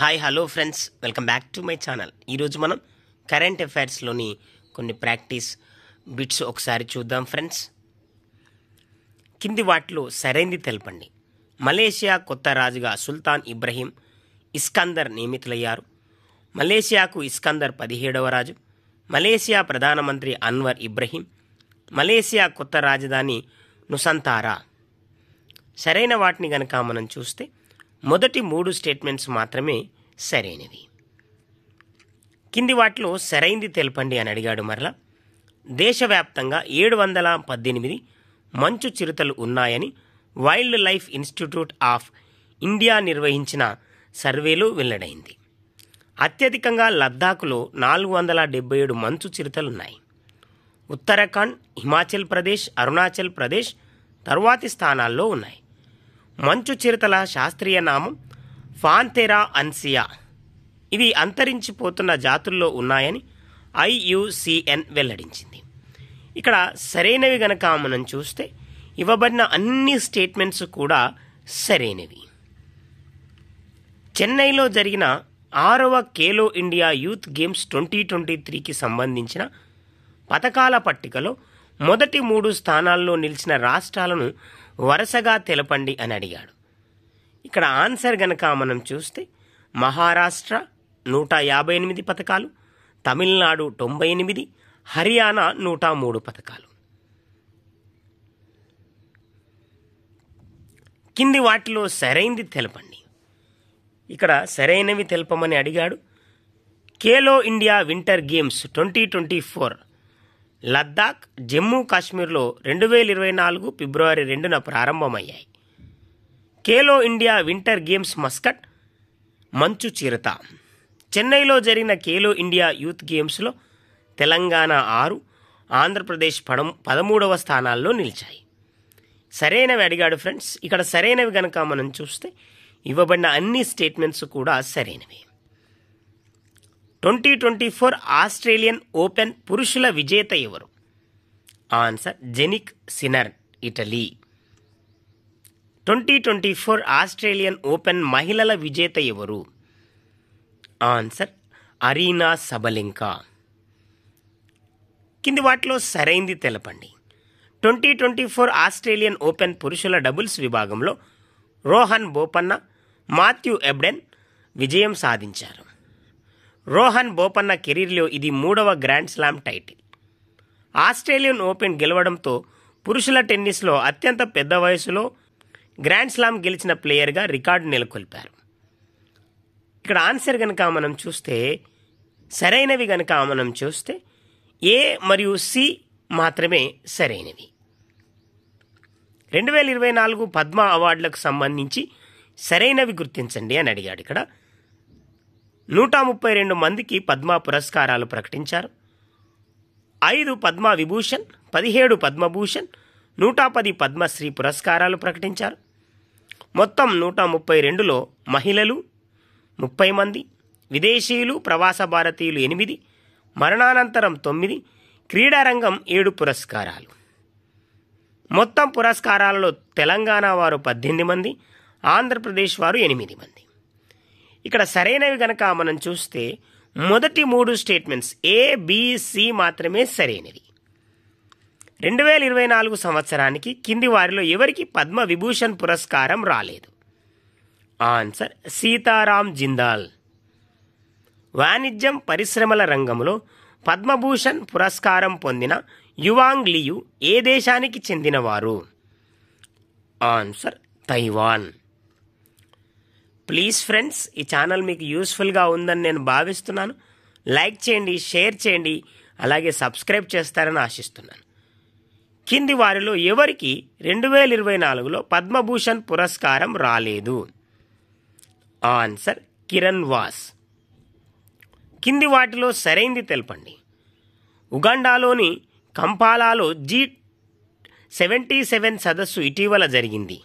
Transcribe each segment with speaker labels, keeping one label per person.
Speaker 1: Hi hello friends, welcome back to my channel. ఈరోజు మనం current అఫైర్స్లోని కొన్ని ప్రాక్టీస్ బిట్స్ ఒకసారి చూద్దాం ఫ్రెండ్స్. కింది వాటిలో సరైనది తెలపండి. మలేషియా కొత్త రాజుగా సుల్తాన్ ఇబ్రహీం ఇస్కందర్ నియమితులయ్యారు. మలేషియాకు ఇస్కందర్ 17వ రాజు. మలేషియా ప్రధానమంత్రి అన్వర్ ఇబ్రహీం. మలేషియా కొత్త రాజధాని నుసంతారా. సరైన వాటిని గనక మనం చూస్తే మొదటి 3 స్టేట్మెంట్స్ మాత్రమే సరైనవి. కింది వాటిలో సరైనది తెలపండి అని అడిగాడు. మరలా దేశవ్యాప్తంగా 718 మంచు చిరుతలు ఉన్నాయని wild life institute of India నిర్వహించిన సర్వేలో వెల్లడైంది. అత్యధికంగా లద్దాఖ్లో 477 మంచు చిరుతలున్నాయి. ఉత్తరాఖండ్, హిమాచల్ ప్రదేశ్, అరుణాచల్ ప్రదేశ్ తరువాతి స్థానాల్లో ఉన్నాయి. మంచు చిరుతల శాస్త్రీయ నామం ఫాంతెరా అన్సియా. ఇవి అంతరించిపోతున్న జాతుల్లో ఉన్నాయని IUCN వెల్లడించింది. ఇక్కడ సరైనవి గనక మనం చూస్తే ఇవ్వబడిన అన్ని స్టేట్మెంట్స్ కూడా సరైనవి. చెన్నైలో జరిగిన 6వ ఖేలో ఇండియా యూత్ గేమ్స్ 2023కి సంబంధించిన పథకాల పట్టికలో మొదటి 3 స్థానాల్లో నిలిచిన రాష్ట్రాలను వరుసగా తెలపండి అని అడిగాడు. ఇక్కడ ఆన్సర్ గనక మనం చూస్తే మహారాష్ట్ర 158 పథకాలు, తమిళనాడు 98, హర్యానా 103 పథకాలు. కింది వాటిలో సరైనది తెలపండి. ఇక్కడ సరైనవి తెలపమని అడిగాడు. Khelo India winter games 2024 Ladakh, Jammu కాశ్మీర్లో 2024 ఫిబ్రవరి 2న ప్రారంభమయ్యాయి. Khelo India winter games Muscat మంచు చిరుత. చెన్నైలో జరిగిన ఖేలో ఇండియా యూత్ గేమ్స్లో తెలంగాణ 6, ఆంధ్రప్రదేశ్ 13వ స్థానాల్లో నిలిచాయి. సరైనవి అడిగాడు ఫ్రెండ్స్. ఇక్కడ సరైనవి కనుక మనం చూస్తే ఇవ్వబడిన అన్ని స్టేట్మెంట్స్ కూడా సరైనవి. 2024 ఆస్ట్రేలియన్ ఓపెన్ పురుషుల విజేత ఎవరు? Answer Jannik Sinner, Italy. 2024 Australian open మహిళల విజేత ఎవరు? Answer Aryna Sabalenka. కింది వాటిలో సరైనది తెలపండి. 2024 ఆస్ట్రేలియన్ ఓపెన్ పురుషుల డబుల్స్ విభాగంలో రోహన్ బోపన్న, మాథ్యూ ఎబ్డెన్ విజయం సాధించారు. రోహన్ బోపన్న కెరీర్లో ఇది 3వ grand slam title. Australian open గెలవడంతో పురుషుల టెన్నిస్లో అత్యంత పెద్ద వయసులో గ్రాండ్ స్లామ్ గెలిచిన ప్లేయర్గా రికార్డు నెలకొల్పారు. ఇక్కడ ఆన్సర్ కనుక మనం చూస్తే సరైనవి కనుక మనం చూస్తే A మరియు C మాత్రమే సరైనవి. 2024 పద్మ అవార్డులకు సంబంధించి సరైనవి గుర్తించండి అని అడిగాడు. ఇక్కడ 132 మందికి పద్మ పురస్కారాలు ప్రకటించారు. 5 పద్మ విభూషణ్, 17 పద్మభూషణ్, 110 పద్మశ్రీ పురస్కారాలు ప్రకటించారు. మొత్తం 132లో మహిళలు 30 మంది, విదేశీయులు ప్రవాస భారతీయులు 8, మరణానంతరం 9, క్రీడారంగం 7 పురస్కారాలు. మొత్తం పురస్కారాలలో తెలంగాణ వారు 18 మంది, ఆంధ్రప్రదేశ్ వారు 8 మంది. ఇక్కడ సరైనవి గనక మనం చూస్తే మొదటి 3 స్టేట్మెంట్స్ A, B, C మాత్రమే సరైనవి. 2024 సంవత్సరానికి కింది వారిలో ఎవరికి పద్మ విభూషణ్ పురస్కారం రాలేదు? ఆన్సర్ సీతారాం జిందాల్. వాణిజ్యం పరిశ్రమల రంగంలో పద్మభూషణ్ పురస్కారం పొందిన యువాంగ్ లియు ఏ దేశానికి చెందినవారు? Answer Taiwan. ప్లీజ్ ఫ్రెండ్స్, ఈ ఛానల్ మీకు యూస్ఫుల్గా ఉందని నేను భావిస్తున్నాను. లైక్ చేయండి, షేర్ చేయండి, అలాగే సబ్స్క్రైబ్ చేస్తారని ఆశిస్తున్నాను. కింది వారిలో ఎవరికి 2024లో పద్మభూషణ్ పురస్కారం రాలేదు? Answer Kiran was. కింది వాటిలో సరైనది తెలపండి. ఉగాండాలోని కంపాలాలో G77 సదస్సు ఇటీవల జరిగింది.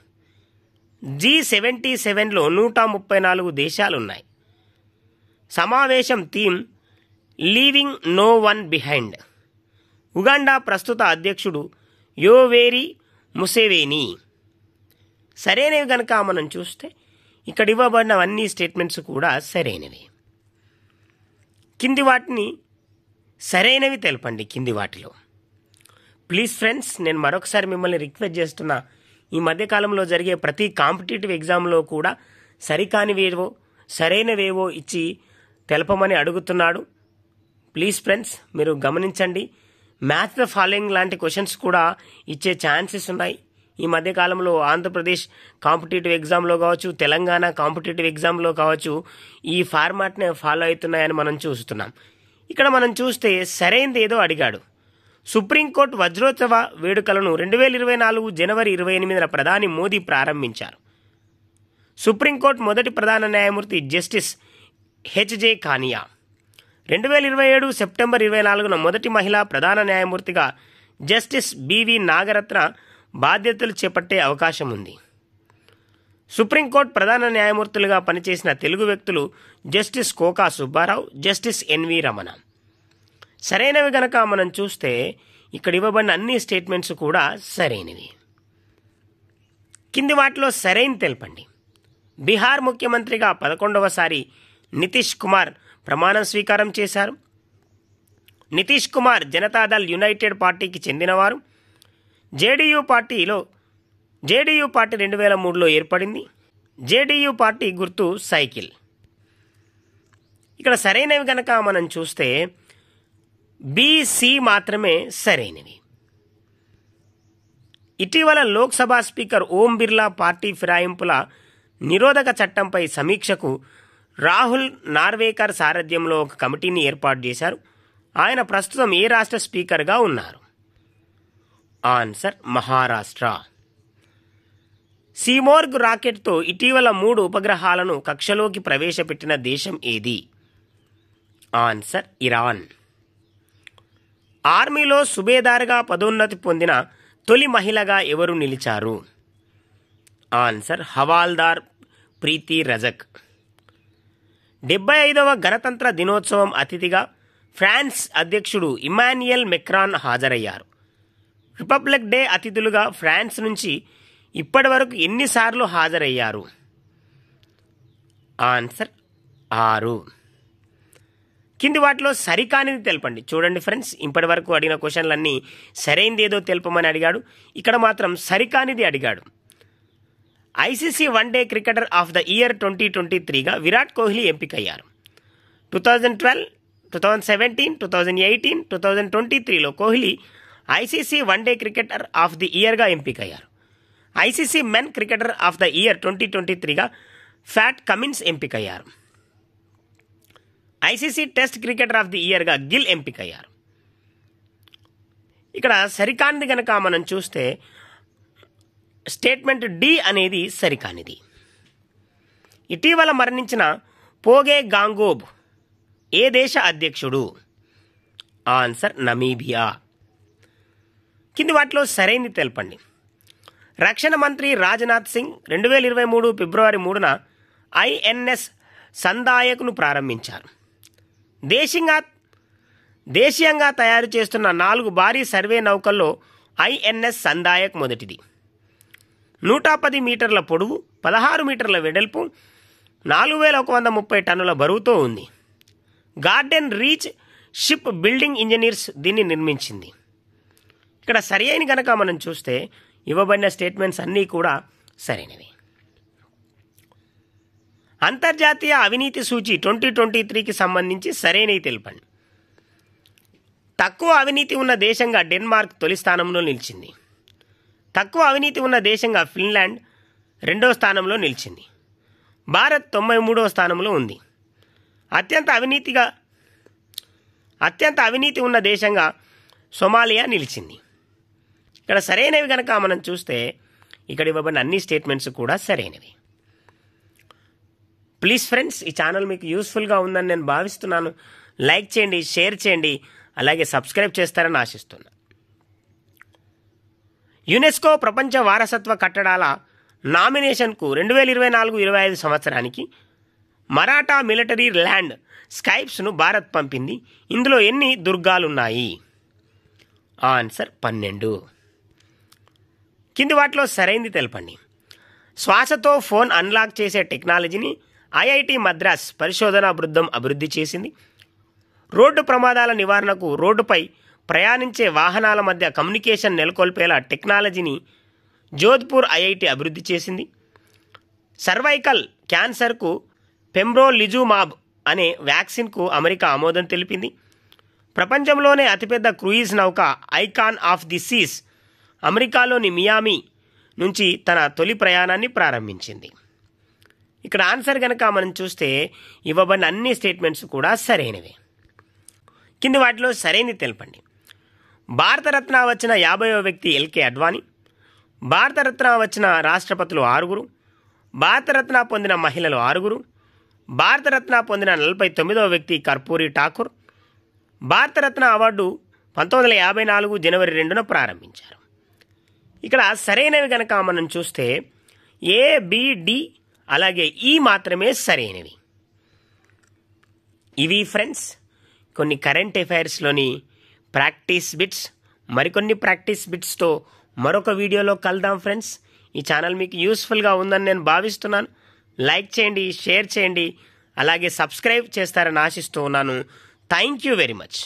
Speaker 1: G77లో 134 దేశాలున్నాయి. సమావేశం theme leaving no one behind. Uganda ప్రస్తుత అధ్యక్షుడు యోవేరి ముసెవేని. సరైనవి కనుక మనం చూస్తే ఇక్కడ ఇవ్వబడినవన్నీ స్టేట్మెంట్స్ కూడా సరైనవి. కింది వాటిని సరైనవి తెలపండి. కింది వాటిలో ప్లీజ్ ఫ్రెండ్స్, నేను మరొకసారి మిమ్మల్ని రిక్వెస్ట్ చేస్తున్నా, ఈ మధ్యకాలంలో జరిగే ప్రతి కాంపిటేటివ్ ఎగ్జామ్లో కూడా సరికానివేవో సరైనవేవో ఇచ్చి తెలపమని అడుగుతున్నాడు. ప్లీజ్ ఫ్రెండ్స్, మీరు గమనించండి. మ్యాథ్ ద ఫాలోయింగ్ లాంటి క్వశ్చన్స్ కూడా ఇచ్చే ఛాన్సెస్ ఉన్నాయి. ఈ మధ్యకాలంలో ఆంధ్రప్రదేశ్ కాంపిటేటివ్ ఎగ్జామ్లో కావచ్చు, తెలంగాణ కాంపిటేటివ్ ఎగ్జామ్లో కావచ్చు, ఈ ఫార్మాట్నే ఫాలో అవుతున్నాయని మనం చూస్తున్నాం. ఇక్కడ మనం చూస్తే సరైనది ఏదో అడిగాడు. సుప్రీంకోర్టు వజ్రోత్సవ వేడుకలను 2024 జనవరి 28న ప్రధాని మోదీ ప్రారంభించారు. సుప్రీంకోర్టు మొదటి ప్రధాన న్యాయమూర్తి జస్టిస్ హెచ్జే కానియా 2027 సెప్టెంబర్ 24న మొదటి మహిళా ప్రధాన న్యాయమూర్తిగా జస్టిస్ బివి నాగరత్న బాధ్యతలు చేపట్టే అవకాశం ఉంది. సుప్రీంకోర్టు ప్రధాన న్యాయమూర్తులుగా పనిచేసిన తెలుగు వ్యక్తులు justice Koka Subbarao, justice NV Ramana. సరైనవి గనక మనం చూస్తే ఇక్కడ ఇవ్వబడిన అన్ని స్టేట్మెంట్స్ కూడా సరైనవి. కింది వాటిలో సరైన తెలపండి. బీహార్ ముఖ్యమంత్రిగా 11వసారి నితీష్ కుమార్ ప్రమాణ స్వీకారం చేశారు. నితీష్ కుమార్ జనతాదళ్ యునైటెడ్ పార్టీకి చెందినవారు. జేడీయూ పార్టీ 2003లో ఏర్పడింది. జేడీయూ పార్టీ గుర్తు సైకిల్. ఇక్కడ సరైనవి కనుక మనం చూస్తే బీసీ మాత్రమే సరైనవి. ఇటీవల లోక్సభ స్పీకర్ ఓం బిర్లా పార్టీ ఫిరాయింపుల నిరోధక చట్టంపై సమీక్షకు రాహుల్ నార్వేకర్ సారథ్యంలో ఒక కమిటీని ఏర్పాటు చేశారు. ఆయన ప్రస్తుతం ఏ రాష్ట్ర స్పీకర్గా ఉన్నారు? ఆన్సర్ మహారాష్ట్ర. సీమోర్గ్ రాకెట్తో ఇటీవల 3 ఉపగ్రహాలను కక్షలోకి ప్రవేశపెట్టిన దేశం ఏది? Answer Iran. ఆర్మీలో సుబేదార్గా పదోన్నతి పొందిన తొలి మహిళగా ఎవరు నిలిచారు? ఆన్సర్ హవాల్దార్ ప్రీతి రజక్. 75వ గణతంత్ర దినోత్సవం అతిథిగా ఫ్రాన్స్ అధ్యక్షుడు ఇమాన్యుయల్ మెక్రాన్ హాజరయ్యారు. రిపబ్లిక్ డే అతిథులుగా ఫ్రాన్స్ నుంచి ఇప్పటి వరకు ఎన్నిసార్లు హాజరయ్యారు? ఆన్సర్ 6. కింది వాటిలో సరికానిది తెలపండి. చూడండి ఫ్రెండ్స్, ఇప్పటి వరకు అడిగిన క్వశ్చన్లన్నీ సరైనది ఏదో తెలపమని అడిగాడు. ఇక్కడ మాత్రం సరికానిది అడిగాడు. ICC one day cricketer of the year 2023గా విరాట్ కోహ్లీ ఎంపికయ్యారు. 2012, 2017, 2018, 2023లో Kohli ICC one day cricketer of the ఇయర్గా ఎంపికయ్యారు. ICC men cricketer of the year 2023గా ఫ్యాట్ కమిన్స్ ఎంపికయ్యారు. ICC test cricketer of the ఇయర్గా గిల్ ఎంపికయ్యారు. ఇక్కడ సరికానిది కనుక మనం చూస్తే స్టేట్మెంట్ డి అనేది సరికానిది. ఇటీవల మరణించిన పోగే గాంగోబ్ ఏ దేశ అధ్యక్షుడు? Answer Namibia. కింది వాటిలో సరైనది తెలపండి. రక్షణ మంత్రి రాజ్నాథ్ సింగ్ 2023 ఫిబ్రవరి 3న ఐఎన్ఎస్ సందాయక్ను ప్రారంభించారు. దేశీయంగా తయారు చేస్తున్న 4 భారీ సర్వే నౌకల్లో ఐఎన్ఎస్ సందాయక్ మొదటిది. 110 మీటర్ల పొడవు, 16 మీటర్ల వెడల్పు, 4130 టన్నుల బరువుతో ఉంది. Garden reach ship building engineers దీన్ని నిర్మించింది. ఇక్కడ సరి అయిన కనుక మనం చూస్తే ఇవ్వబడిన స్టేట్మెంట్స్ అన్నీ కూడా సరైనవి. అంతర్జాతీయ అవినీతి సూచి 2023కి సంబంధించి సరైనవి తెలపండి. తక్కువ అవినీతి ఉన్న దేశంగా డెన్మార్క్ తొలి స్థానంలో నిలిచింది. తక్కువ అవినీతి ఉన్న దేశంగా ఫిన్లాండ్ 2వ స్థానంలో నిలిచింది. భారత్ 93వ స్థానంలో ఉంది. అత్యంత అవినీతి ఉన్న దేశంగా సొమాలియా నిలిచింది. ఇక్కడ సరైనవి కనుక మనం చూస్తే ఇక్కడ ఇవ్వబడిన అన్ని స్టేట్మెంట్స్ కూడా సరైనవి. ప్లీజ్ ఫ్రెండ్స్, ఈ ఛానల్ మీకు యూస్ఫుల్గా ఉందని నేను భావిస్తున్నాను. లైక్ చేయండి, షేర్ చేయండి, అలాగే సబ్స్క్రైబ్ చేస్తారని ఆశిస్తున్నాను. యునెస్కో ప్రపంచ వారసత్వ కట్టడాల నామినేషన్కు 2024-25 సంవత్సరానికి మరాఠా మిలిటరీ ల్యాండ్ స్కైప్స్ను భారత్ పంపింది. ఇందులో ఎన్ని దుర్గాలున్నాయి? ఆన్సర్ 12. కింది వాటిలో సరైనది తెలపండి. శ్వాసతో ఫోన్ అన్లాక్ చేసే టెక్నాలజీని ఐఐటి మద్రాస్ పరిశోధనా బృందం అభివృద్ధి చేసింది. రోడ్డు ప్రమాదాల నివారణకు రోడ్డుపై ప్రయాణించే వాహనాల మధ్య కమ్యూనికేషన్ నెలకొల్పేలా టెక్నాలజీని జోధ్పూర్ ఐఐటి అభివృద్ధి చేసింది. సర్వైకల్ క్యాన్సర్కు పెమ్బ్రోలిజుమాబ్ అనే వ్యాక్సిన్కు అమెరికా ఆమోదం తెలిపింది. ప్రపంచంలోనే అతిపెద్ద క్రూయిజ్ నౌక ఐకాన్ ఆఫ్ ది సీస్ అమెరికాలోని మియామి నుంచి తన తొలి ప్రయాణాన్ని ప్రారంభించింది. ఇక్కడ ఆన్సర్ కనుక మనం చూస్తే ఇవ్వబడిన అన్ని స్టేట్మెంట్స్ కూడా సరైనవే. కింది వాటిలో సరైనది తెలపండి. భారతరత్న వచ్చిన 50వ వ్యక్తి ఎల్కే అడ్వాణి. భారతరత్న వచ్చిన రాష్ట్రపతులు 6. భారతరత్న పొందిన మహిళలు 6. భారతరత్న పొందిన 49వ వ్యక్తి కర్పూరి ఠాకూర్. భారతరత్న అవార్డు 1954 జనవరి 2న ప్రారంభించారు. ఇక్కడ సరైనవి కనుక మనం చూస్తే ఏ, బి, డి అలాగే ఈ మాత్రమే సరైనవి. ఇవి ఫ్రెండ్స్ కొన్ని కరెంట్ అఫైర్స్లోని ప్రాక్టీస్ బిట్స్. మరికొన్ని ప్రాక్టీస్ బిట్స్తో మరొక వీడియోలో కలుద్దాం ఫ్రెండ్స్. ఈ ఛానల్ మీకు యూస్ఫుల్గా ఉందని నేను భావిస్తున్నాను. లైక్ చేయండి, షేర్ చేయండి, అలాగే సబ్స్క్రైబ్ చేస్తారని ఆశిస్తూ ఉన్నాను. Thank you very much.